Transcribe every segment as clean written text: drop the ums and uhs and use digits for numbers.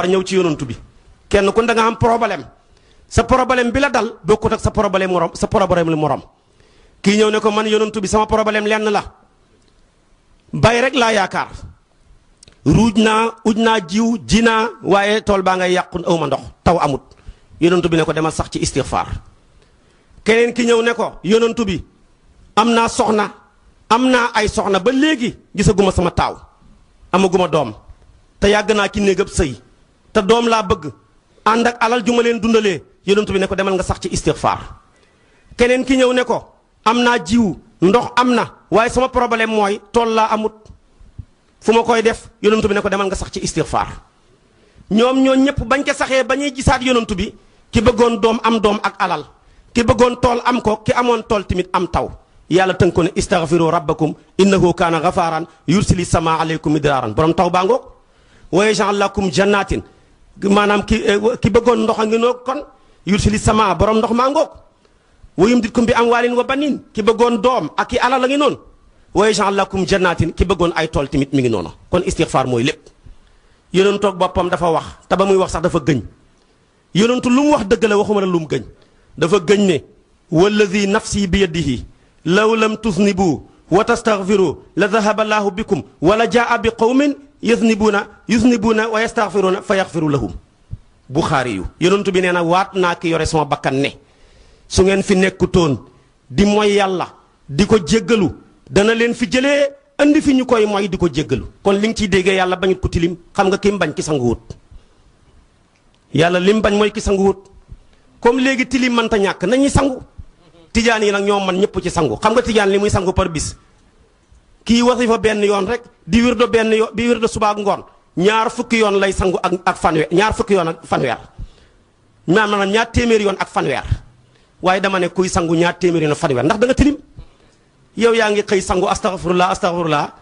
ñëw ci yonantu bi kenn ku da nga am problème sa problème bi la dal bokkut ak sa problème morom sa problème lu morom kii ñëw ne ko man yonantu bi sama problème lenn la bay rek laa yaakaar ruuj naa uj naa jiw ji naa waaye tool baa ngay yàqu awma ndox taw amut yonantu bi ne ko demal sax ci istixfaar keneen ki ñëw ne ko yonantu bi am naa soxna am naa ay soxna ba léegi gisaguma sama taaw amaguma doom te yàgg naa ci néegab sëy te doom laa bëgg ànd ak alal ju ma leen dundalee yonantu bi ne ko demal nga sax ci istixfaar keneen ki ñëw ne ko am naa jiw ndox am na waaye sama problème mooy tool laa amut fu ma koy def yonantu bi ne ko demal nga sax ci istixfaar ñoom ñoo ñëpp bañ ko saxee ba ñuy gisaat yonantu bi ki bëggoon doom am doom ak alal ki bëggoon tool am ko ki amoon tool tamit am taw yàlla tënk ko ne istaghfiru rabbakum innahu kaana ghafaran yursili sama aleykum midraaran borom taw baa ngoog wa yaj'al lakum jannatin maanaam ki bëggoon ndox a ngi noog kon yursili sama borom ndox maa ngoog wa yumditkum bi amwaalin wa banin ki bëggoon doom ak ki alal a ngi noonu wa yaj'al lakum jannatin ki bëggoon ay tool tamit mi ngi noonu kon istighfar mooy lépp yonentu boppam dafa wax te ba muy wax sax dafa gëñ yonentu lu mu wax dëgg la waxuma la lu mu gëñ dafa gëñ ne walladi nafsi bi yadihi law lam tusnibu wa tastaghfiru la dhahaba allahu bikum wala jaa bi qawmin yusnibuuna wa yastaghfiruuna fa yaghfiru lahum buxaari yu yonentu bi nee na waat naa ki yore sama bakkan ne su ngeen fi nekkutoon di mooy yàlla di ko jéggalu dana leen fi jëlee andi fi ñu koy mooy di ko jéggalu kon li nga ciy déggee yàlla bañut ko tilim xam nga kim bañ ki sanguwut yàlla lim bañ mooy ki sanguwut comme léegi tilim mënta ñàkk nañuy sangu tijaan yi nag ñoom man ñëpp ci sangu xam nga tijaan li muy sangu par bis kii wasifa benn yoon rek di wirdo benn yoon di wirdo suba ak ngoon ñaar fukki yoon lay sangu ak fanweer ñaar fukki yoon ak fanweer maanaam ñaar téeméeri yoon ak fanweer waaye dama ne kuy sangu ñaar téeméeri yoon ak fanweer ndax da nga tilim yow yaa ngi xëy sangu astaghfirullah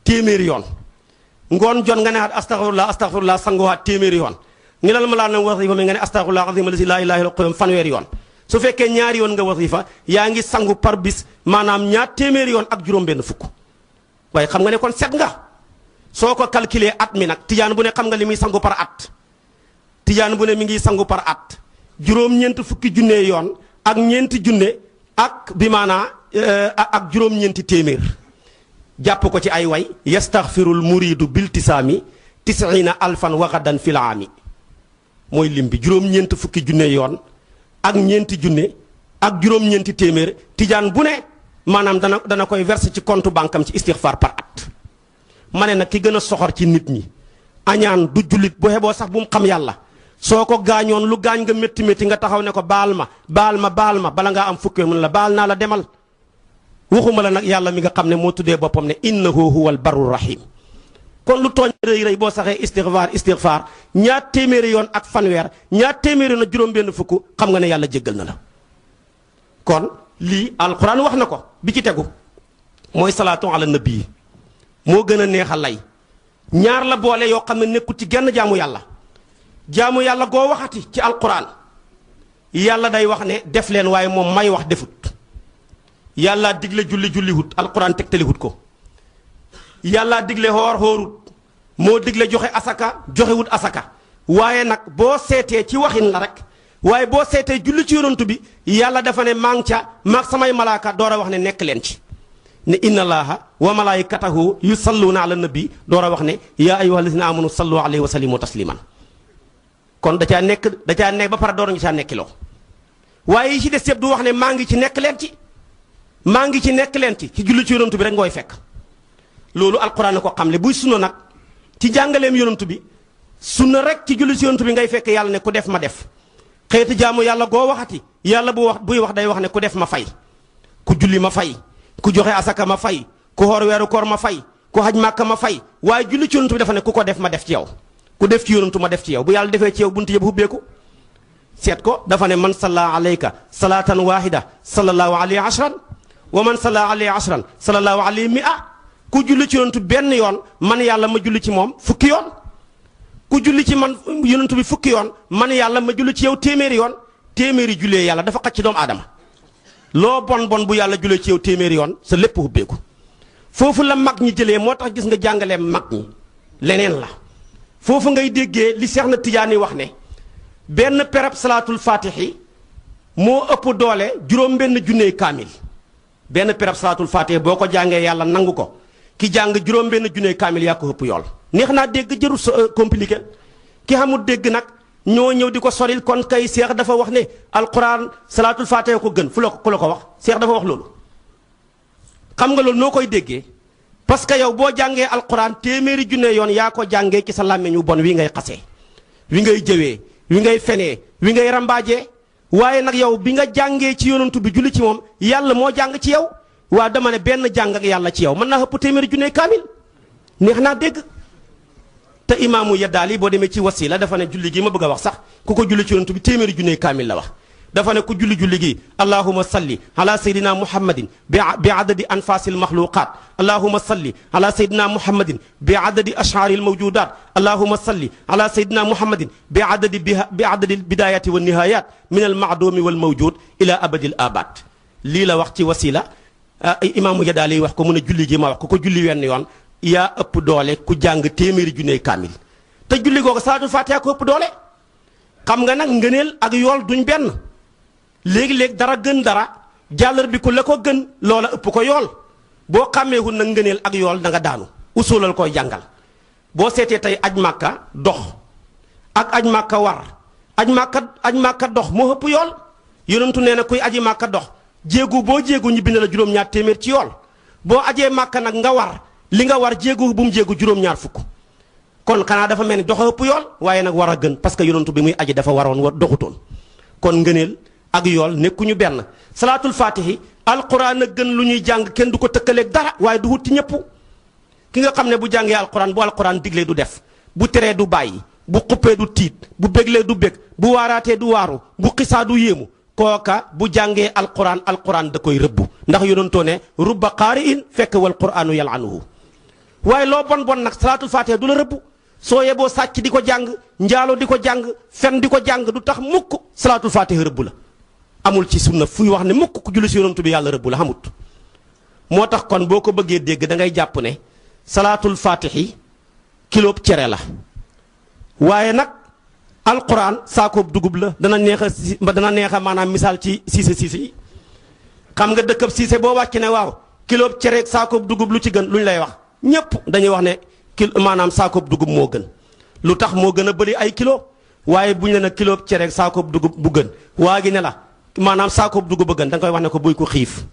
téeméeri yoon ngoon jon nga ne astaghfirullah sanguwaat téeméeri yoon ngi lal ma laa na wasifa mi nga ne astaghfirullah azim allazi laa ilaaha illa huwa fanweeri yoon su fekkee ñaari yoon nga wasifa yaa ngi sangu par bis maanaam ñaar téeméeri yoon ak juróom-benn fukk waaye xam nga ne kon set nga soo ko calculer at mi nag tijaan bu ne xam nga li muy sangu par at tijaan bu ne mi ngi sangu par at juróom-ñeent fukki junne yoon ak ñeenti junne ak bi maanaa ak juróom-ñeenti téeméer jàpp ko ci ay way yastaghfirul muridu biltisaami tisina alfan waxadan fil aami mooy lim bi juróom-ñeent fukki junne yoon ak ñeenti junne ak juróom-ñeenti téeméer tijaan bu ne maanaam dana koy verser ci compte banque am ci istighfar par at ma ne nag ki gën a soxor ci nit ñi añaan du jullit bu xeboo sax bu mu xam yàlla soo ko gaañoon lu gaañ nga métti métti nga taxaw ne ko baal ma bala ngaa am fukki mun la baal naa la demal waxuma la nag yàlla mi nga xam ne moo tuddee boppam ne innahu huwal barru rahim kon lu tooñ rëy boo saxee istighfar ñaar téeméeri yoon ak fanweer ñaar téeméeri yoon ak juróom-benn fukk xam nga ne yàlla jéggal na la kon lii alquran wax na ko bi ci tegu mooy salaatu ala nabi moo gën a neex a lay ñaar la boole yoo xam ne nekkul ci genn jaamu yàlla goo waxati ci alquran yàlla day wax ne def leen waaye moom may wax defut yàlla digle julli wut alquran tegtaliwut ko yàlla digle xoorut moo digle joxe asaka joxewut asaka waaye nag boo seetee ci waxin la rek waaye boo seetee julli ci yonantu bi yàlla dafa ne maa ngi ca maag samay malaaka door a wax ne nekk leen ci ne inna allaha wa malaikatahu yusalluna ala nabi door a wax ne yaa ayyuha allazina amanu sallu alayhi wa sallimu tasliman kon da caa nekk ba pare door nga caa nekkiloo waaye yi ci des yëpp du wax ne maa ngi ci nekk leen ci ci julli ci yonantu bi rek ngooy fekk loolu alquran na ko xamle buy sunna nag ci jàngaleem yonantu bi sunna rek ci julli ci yonantu bi ngay fekk yàlla ne ku def ma def xeeti jaamu yàlla goo waxati yàlla buy wax day wax ne ku def ma fay ku julli ma fay ku joxe asaka ma fay ku xoor weeru koor ma fay ku xaj màkka ma fay waaye julli ci yonantu bi dafa ne ku ko def ma def ci yow ku def ci yonantu ma def ci yow bu yàlla defee ci yow buntu yëpp hubbeeku seet ko dafa ne man salla alayka salatan wahida sallallahu alayhi ashran wa man salla alayhi ashran sallallahu alayhi mi'a ku julli ci yonantu benn yoon man yàlla ma julli ci moom fukki yoon ku julli ci man yonantu bi fukki yoon man yàlla ma julli ci yow téeméeri yoon téeméeri jullee yàlla dafa xaj ci doomu aadama loo bon bu yàlla jullee ci yow téeméeri yoon sa lépp hubbeeku foofu la mag ñi jëlee moo tax gis nga jàngalee mag ñi leneen la foofu ngay déggee li Seex na Tijaani wax ne benn perab salaatul faatixi moo ëpp doole juróom benn junney kaamil benn perab salaatul faatixi boo ko jàngee yàlla nangu ko ki jàng juróom benn junney kaamil yaa ko ëpp yool neex naa dégg jërul compliqué ki xamul dégg nag ñoo ñëw di ko soril kon kay Seex dafa wax ne alquran salaatul faatixi ko gën fu la ko ku la ko wax Seex dafa wax loolu xam nga loolu noo koy déggee parce que yow boo jàngee alquran téeméeri junne yoon yaa ko jàngee ci sa làmmiñ wu bon wi ngay xasee wi ngay jëwee wi ngay fenee wi ngay rambaajee waaye nag yow bi nga jàngee ci yonantu bi julli ci moom yàlla moo jàng ci yow waa dama ne benn jàng ak yàlla ci yow mën naa ëpp téeméeri junne kaamil neex naa dégg te imaamu Yaddaali boo demee ci wasila dafa ne julli gi ma bëgg a wax sax ku ko julli ci yonantu bi téeméeri junne kaamil la wax dafa ne ku julli gi allahuma salli ala sayyidina muhammadin bi adadi anfasil maxluqat allahuma salli ala sayyidina muhammadin bi adadi ash'aril mawjudat allahuma salli ala sayyidina muhammadin bi adadi bidayati wa nihayat min al ma'dumi wal mawjud ila abadil abad lii la wax ci wasila imaamu Yadaali wax ko mu ne julli gi ma wax ku ko julli wenn yoon yaa ëpp doole ku jàng téeméeri junne kaamil te julli googu salaatul faatiha ko ëpp doole xam nga nag ngëneel ak yool duñ benn léegi-léegi dara gën dara jàllar bi ku la ko gën loola ëpp ko yool boo xàmmeewul nag ngëneel ak yool da nga daanu usulal koy jàngal boo seetee tey aj màkka dox ak aj màkka war aj màkka dox moo ëpp yool yonentu nee na kuy aji màkka dox jéegu boo jéegu ñu bind la juróom-ñaar téeméer ci yool boo ajee màkka nag nga war li nga war jéegu bu mu jéegu juróom-ñaar fukk kon xanaa dafa mel ni dox ëpp yool waaye nag war a gën parce que yonentu bi muy aji dafa waroon war doxutoon kon ngëneel ak yool nekkuñu benn salaatul faatihi alquran a gën lu ñuy jàng kenn du ko tëkkaleeg dara waaye du wut ci ñëpp ki nga xam ne bu jàngee alquran bu alquran diglee du def bu teree du bàyyi bu xuppee du tiit bu béglee du bég bu waaraatee du waaru bu xisaa du yéemu kooka bu jàngee alquran da koy rëbbu ndax yonentoo ne rubba qaari'in fekk wal quranu yal'anuhu waaye loo bon bon nag salaatul faatihi du la rëbbu soo yeboo sàcc di ko jàng njaalo di ko jàng fen di ko jàng du tax mukk salaatul faatihi rëbbu la amul ci sunna fuy wax ne mukk ku julli si yonantu bi yàlla rëbbu la xamut moo tax kon boo ko bëggee dégg da ngay jàpp ne salaatul faatihi kiloob cere la waaye nag alquran saakoob dugub la dana neex a maanaam misaal ci siise yi xam nga dëkkab siise boo wàcc ne waaw kiloob cere ak saakoob dugub lu ci gën lu ñu lay wax ñépp dañuy wax ne maanaam saakoob dugub moo gën lu tax moo gën a bëri ay kilo waaye bu ñu ne nag kiloob cere ak saakoob dugub bu gën waa gi ne la maanaam saakoob dugub ba gën da nga koy wax ne ko buy ko xiif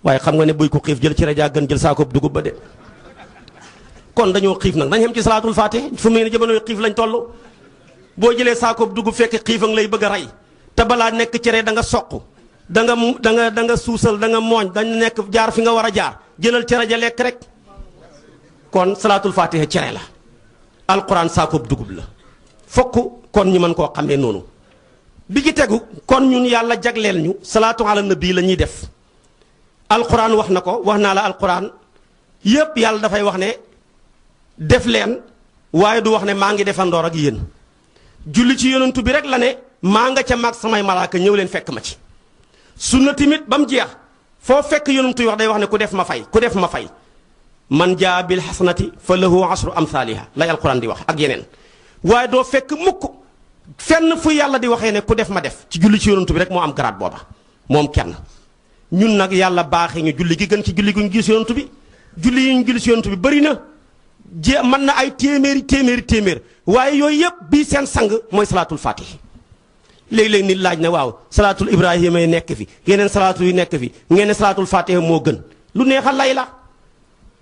waaye xam nga ne buy ko xiif jël cere jaa gën jël saakoob dugub ba de kon dañoo xiif nag dañ xem ci salaatul faatihi fu mu ne jamono xiif lañ toll boo jëlee saakoob dugub fekk xiif a ngi lay bëgg a rey te balaa nekk cere da nga soq da nga suusal da nga mooñ dañ nekk jaar fi nga war a jaar jëlal cere ja lekk rek kon salaatul faatihi cere la alquran saakoob dugub la fokk kon ñu mën koo xamee noonu bi ci tegu kon ñun yàlla jagleel ñu salaatu ala nabi la ñuy def alquran wax na ko wax naa la alquran yépp yàlla dafay wax ne def leen waaye du wax ne maa ngi defandoor ak yéen julli ci yonantu bi rek la ne maa nga ca mag samay malaaka ñëw leen fekk ma ci sunna timit ba mu jeex foo fekk yonantu yi wax day wax ne ku def ma fay man jaa bil hasanati fa lahu ashru amthaliha lay alquran di wax ak yeneen waaye doo fekk mukk fenn fu yàlla di waxee ne ku def ma def ci julli ci yonantu bi rek moo am garaat booba moom kenn ñun nag yàlla baaxee ñu julli gi gën ci julli gu ñu julli ci yonantu bi julli yi ñu julli ci yonantu bi bëri na mën na ay téeméer waaye yooyu yëpp bii seen sang mooy salaatul faatihi léeg-léeg nit laaj na waaw salaatul ibrahima yi nekk fi yeneen salaatu yu nekk fi ngeen ne salaatul faatihi moo gën lu neex a lay la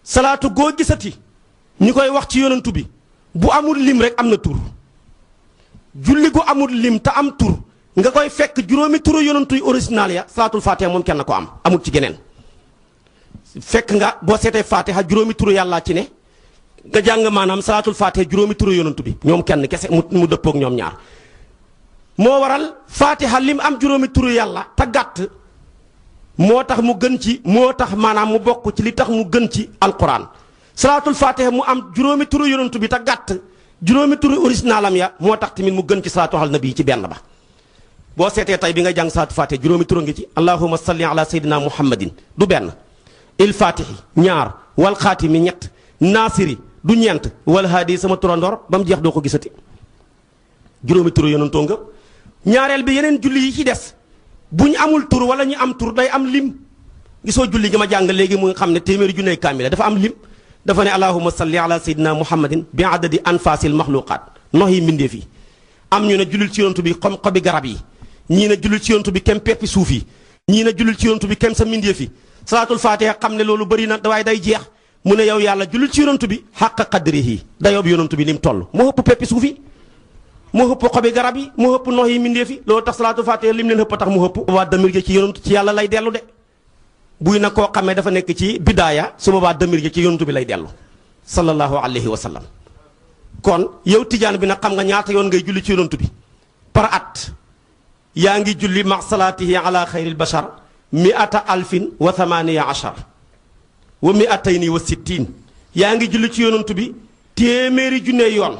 salaatu goo gisati ñu koy wax ci yonantu bi bu amul lim rek am na tur julli gu amul lim te am tur nga koy fekk juróomi turu yonantu yu original ya salaatul faatiha moom kenn ko am amul ci geneen fekk nga boo seetee faatiha juróomi turu yàllaa ci ne nga jàng maanaam salaatul faatiha juróomi turu yonantu bi ñoom kenn kese mu dëppoog ñoom ñaar moo waral faatiha lim am juróomi turu yàlla te gàtt moo tax mu gën ci moo tax maanaam mu bokk ci li tax mu gën ci alquran salaatul faatiha mu am juróomi turu yonantu bi te gàtt juróomi turu originalam ya moo tax tamit mu gën ci salaatu ala nabi ci benn ba boo seetee tey bi nga jàng salaatul faatiha juróomi turu ngi ci allahumma salli ala sayyidina muhammadin du benn il faatihi ñaar wal xaatimi ñett naasiri du ñeent wal haadi sama turandoor ba mu jeex doo ko gisati juróomi turu yonantoo nga ñaareel bi yeneen julli yi ci des bu ñu amul tur wala ñu am tur day am lim gisoo julli gi ma jàng léegi mu nga xam ne téeméeri junney kaamila dafa am lim dafa ne allahumma salli ala sayyidina muhammadin bi adadi anfasil maxluqaat nox yi mbindeef yi am ñu ne jullil ci yonantu bi comme xobi garab yi ñii ne jullil ci yonantu bi kem peppi suuf yi ñii ne jullil ci yonantu bi kem sa mbindeef yi salaatul fatiha xam ne loolu bëri na waaye day jeex mu ne yow yàlla jullil ci yonantu bi xàq qadrihi dayoob yonantu bi lim toll moo ëpp peppi suuf yi moo ëpp xobi garab yi moo ëpp nox yi mbindeef yi loolu tax salaatul fatiha lim leen ëpp tax mu ëpp waa damir gi ci yonantu ci yàlla lay dellu de buy nag koo xamee dafa nekk ci bidaaya su boobaa damir gi ci yonantu bi lay dellu sallallahu alayhi wa sallam kon yow tijaan bi nag xam nga ñaata yoon ngay julli ci yonantu bi par at yaa ngi julli ma salaatihi ala xayril bashar mi'ata alfin wa thamaniya ashar wa mi'atayni wa sittin yaa ngi julli ci yonantu bi téeméeri junne yoon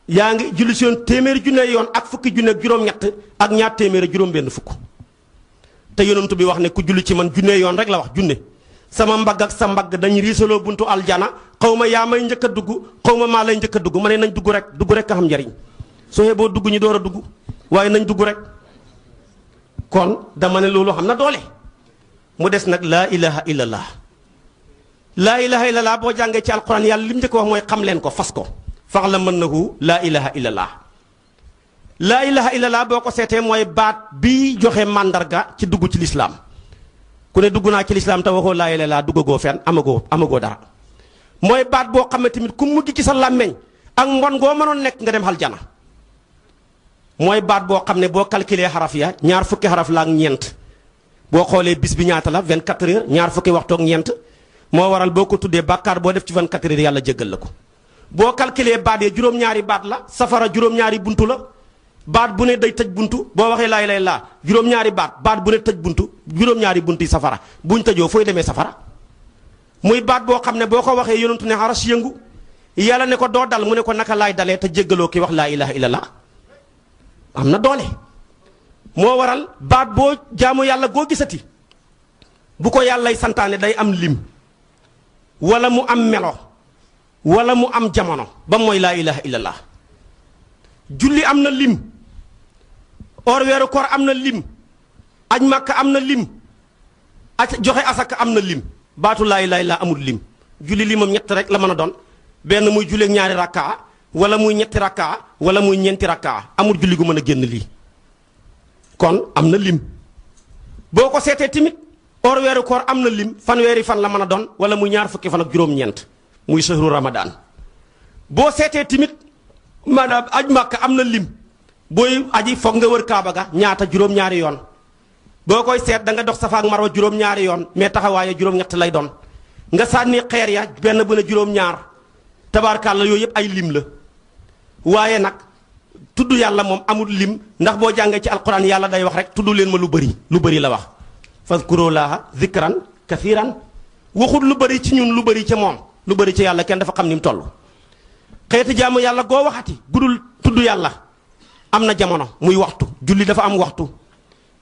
yaa ngi julli ci yoon téeméeri junne yoon ak fukki junne ak juróom-ñett ak ñaar téeméeri juróom-benn fukk te yonantu bi wax ne ku julli ci man junne yoon rek la wax junne sama mbagg ak sa mbagg dañ riisaloo buntu aljana xaw ma yaa may njëkk a dugg xaw ma maa lay njëkk a dugg ma ne nañ dugg rek a xam njariñ soo xee boo dugg ñi door a dugg waaye nañ dugg rek kon dama ne loolu xam na doole mu des nag laa ilaha illallah laa ilaha illallah boo jàngee ci alquran yàlla li mu njëkk wax mooy xam leen ko fas ko fax la mën nahu laa ilaha illallah laa ilaha illallah boo ko seetee mooy baat bi joxe màndarga ci dugg ci lislaam ku ne dugg naa ci lislaam te waxoo laa ilaha illallah duggagoo fenn amagoo dara mooy baat boo xam ne tamit ku mujj ci sa làmmeñ ak mbon ngoo mënoon nekk nga dem aljana mooy baat boo xam ne boo calculé xaraf ya ñaar fukki xaraf la ak ñeent boo xoolee bis bi ñaata la 24 heures ñaar fukki waxtu ak ñeent moo waral boo ko tuddee bàkkaar boo def ci 24 heures yàlla jéggal la ko boo calculé baat yee juróom-ñaari baat la safara juróom-ñaari buntu la baat bu ne day tëj buntu boo waxee laa ilaaha illallaah juróom-ñaari baat bu ne tëj buntu juróom-ñaari buntu yi safara buñ tëjoo fooy demee safara muy baat boo xam ne boo ko waxee yonentu ne aras yëngu yàlla ne ko doo dal mu ne ko naka laay dalee te jéggaloo ki wax laa ilaaha illallaah am na doole moo waral baat boo jaamu yàlla goo gisati bu ko yàllay santaane day am lim wala mu am melo wala mu am jamono ba mooy laa ilaha illallah julli am na lim or weeru koor am na lim aj màkka am na lim joxe asaka am na lim baatu laa ilaha illallah amul lim julli limam ñett rek la mën a doon benn muy julleeg ñaari rakkaa wala muy ñetti rakkaa wala muy ñeenti rakkaa amul julli gu mën a génn lii kon am na lim boo ko seetee tamit or weeru koor am na lim fanweeri fan la mën a doon wala muy ñaar fukki fan ak juróom-ñeent muy sahru ramadan boo seetee tamit maanaam aj màkka am na lim booy aji foog nga wër kaaba ga ñaata juróom-ñaari yoon boo koy seet da nga dox safa ak marwa juróom-ñaari yoon mais taxawaaye juróom-ñett lay doon nga sànni xeer ya benn bu ne juróom-ñaar tabaarkàlla yooyu yëpp ay lim la waaye nag tudd yàlla moom amul lim ndax boo jàngee ci alquran yàlla day wax rek tudd leen ma lu bëri la wax fazkurulaaha zikran kathiran waxul lu bëri ci ñun lu bëri ca moom lu bëri ci yàlla kenn dafa xam ni mu toll xeeti jaamu yàlla goo waxati gudul tudd yàlla am na jamono muy waxtu julli dafa am waxtu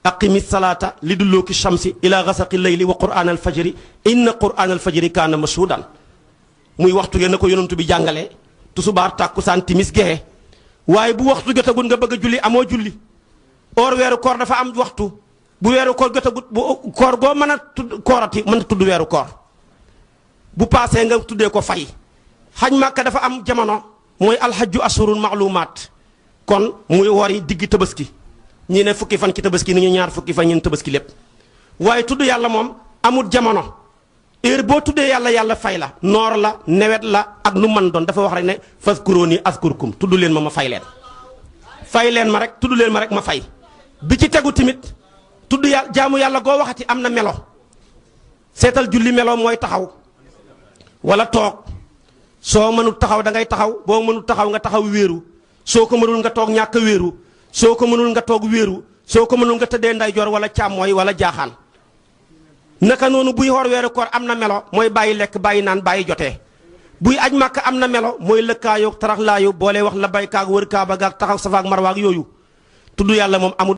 aqimi salaata li dulluki shamsi ila gasaqi layli wa qur'an alfajri inna qur'an alfajri kaana mashhudan muy waxtu ngeen na ko yonantu bi jàngalee tusubaar tàkkusaan timis gexe waaye bu waxtu jotagul nga bëgg a julli amoo julli or weeru koor dafa am waxtu bu weeru koor jotagut bu koor goo mën a tudd koorati mën a tudd weeru koor bu paasee nga tuddee ko fay xaj màkka dafa am jamono mooy alxajju ashurun maalumaat kon muy wori diggi tabaski ñi ne fukki fan ci tabaski ni ñu ñaar fukki fan ñeen tabaski lépp waaye tudd yàlla moom amul jamono heure boo tuddee yàlla fay la noor la nawet la ak nu man doon dafa wax rek ne fazkuruni azkurkum tudd leen ma fay leen ma rek tudd leen ma rek ma fay bi ci tegu tamit tudd yàlla jaamu yàlla goo waxati am na melo seetal julli melo mooy taxaw wala toog soo mënul taxaw da ngay taxaw boo mënul taxaw nga taxaw wéeru soo ko mënul nga toog ñàkk wéeru soo ko mënul nga toog wéeru soo ko mënul nga tëddee ndeyjoor wala càmmooy wala jaaxaan naka noonu buy xoor weeru koor am na melo mooy bàyyi lekk bàyyi naan bàyyi jotee buy aj màkk am na melo mooy lëkkaayoo taraxlaayu boole wax la baykaag wër kaaba gaag taxaw safaak marwaag yooyu tudd yàlla moom amul